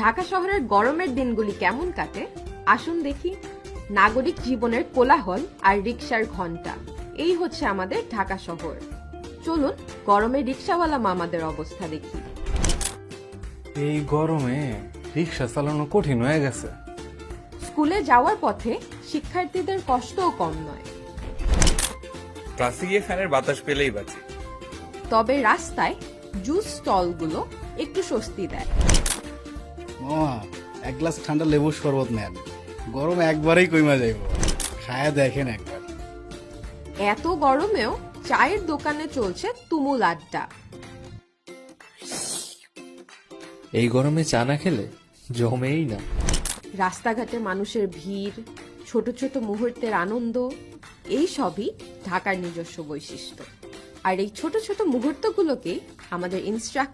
ঢাকা শহরের গরমের দিনগুলি কেমন কাটে আসুন দেখি। নাগরিক জীবনের কোলাহল আর রিকশার ঘন্টা, এই হচ্ছে আমাদের ঢাকা শহর। চলুন গরমে রিকশাওয়ালা মামাদের অবস্থা দেখি। এই গরমে রিক্সা চালানো কঠিন হয়ে গেছে। স্কুলে যাওয়ার পথে শিক্ষার্থীদের কষ্টও কম নয়, ক্লাসে গিয়ে ফ্যানের বাতাস পেলেই বাঁচি। তবে রাস্তায় জুস স্টলগুলো একটু স্বস্তি দেয়। মামা, এক গ্লাস ঠান্ডা লেবুর শরবত নেন, গরম একবারেই কইমা যাইব। খায়া দেখেন একবার। এত গরমেও চায়ের দোকানে চলছে তুমুল আড্ডা। এই গরমে চা না খেলে জমেই না। রাস্তাঘাটে মানুষের ভিড়, ছোট ছোট মুহূর্তের আনন্দ, এই সবই ঢাকার নিজস্ব বৈশিষ্ট্য। আর এই ছোট ছোট মুহূর্তগুলোকেই আমাদের